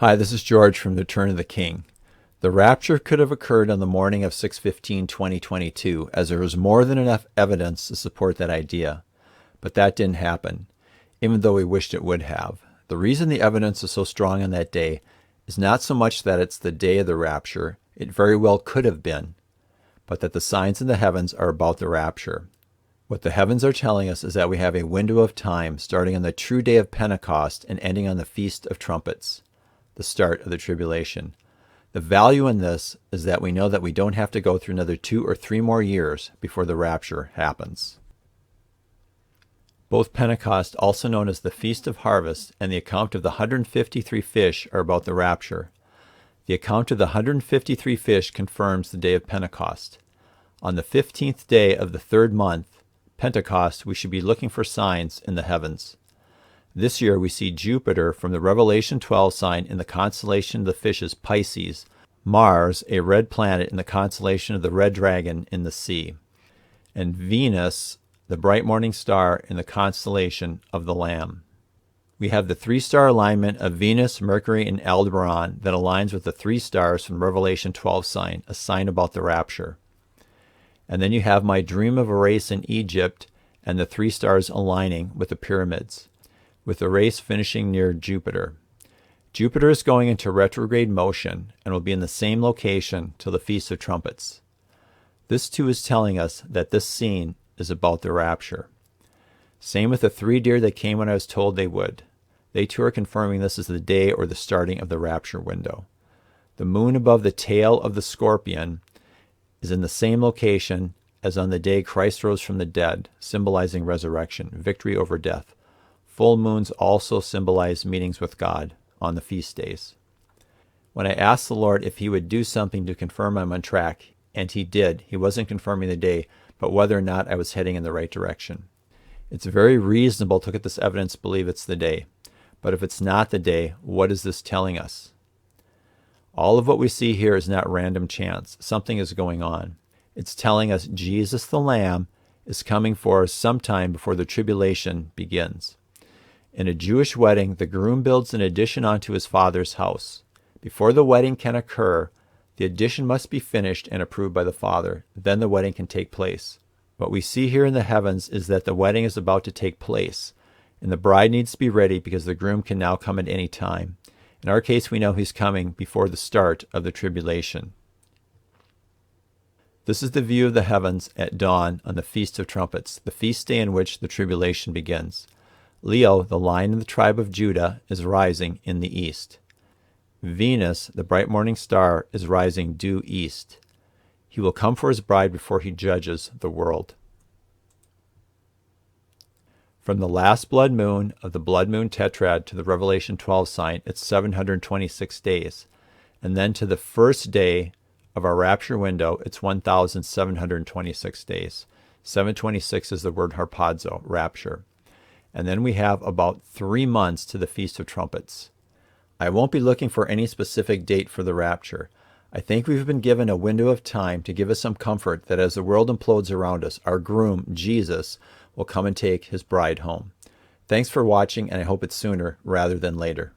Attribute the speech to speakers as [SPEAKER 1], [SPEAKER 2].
[SPEAKER 1] Hi, this is George from The Return of the King. The rapture could have occurred on the morning of 6/15/2022, as there was more than enough evidence to support that idea. But that didn't happen, even though we wished it would have. The reason the evidence is so strong on that day is not so much that it's the day of the rapture, it very well could have been, but that the signs in the heavens are about the rapture. What the heavens are telling us is that we have a window of time starting on the true day of Pentecost and ending on the Feast of Trumpets, the start of the tribulation. The value in this is that we know that we don't have to go through another 2 or 3 more years before the rapture happens. Both Pentecost, also known as the Feast of Harvest, and the account of the 153 fish are about the rapture. The account of the 153 fish confirms the day of Pentecost. On the 15th day of the 3rd month, Pentecost, we should be looking for signs in the heavens. This year we see Jupiter from the Revelation 12 sign in the constellation of the fishes Pisces, Mars, a red planet in the constellation of the Red Dragon in the sea, and Venus, the bright morning star in the constellation of the Lamb. We have the 3-star alignment of Venus, Mercury, and Aldebaran that aligns with the 3 stars from Revelation 12 sign, a sign about the rapture. And then you have my dream of a race in Egypt and the 3 stars aligning with the pyramids, with the race finishing near Jupiter. Jupiter is going into retrograde motion and will be in the same location till the Feast of Trumpets. This too is telling us that this scene is about the rapture. Same with the 3 deer that came when I was told they would. They too are confirming this is the day or the starting of the rapture window. The moon above the tail of the scorpion is in the same location as on the day Christ rose from the dead, symbolizing resurrection, victory over death. Full moons also symbolize meetings with God on the feast days. When I asked the Lord if he would do something to confirm I'm on track, and he did, he wasn't confirming the day, but whether or not I was heading in the right direction. It's very reasonable to look at this evidence and believe it's the day. But if it's not the day, what is this telling us? All of what we see here is not random chance. Something is going on. It's telling us Jesus the Lamb is coming for us sometime before the tribulation begins. In a Jewish wedding, the groom builds an addition onto his father's house. Before the wedding can occur, the addition must be finished and approved by the father. Then the wedding can take place. What we see here in the heavens is that the wedding is about to take place, and the bride needs to be ready because the groom can now come at any time. In our case, we know he's coming before the start of the tribulation. This is the view of the heavens at dawn on the Feast of Trumpets, the feast day in which the tribulation begins. Leo, the lion of the tribe of Judah, is rising in the east. Venus, the bright morning star, is rising due east. He will come for his bride before he judges the world. From the last blood moon of the blood moon tetrad to the Revelation 12 sign, it's 726 days. And then to the first day of our rapture window, it's 1,726 days. 726 is the word harpazo, rapture. And then we have about 3 months to the Feast of Trumpets. I won't be looking for any specific date for the rapture. I think we've been given a window of time to give us some comfort that as the world implodes around us, our groom, Jesus, will come and take his bride home. Thanks for watching, and I hope it's sooner rather than later.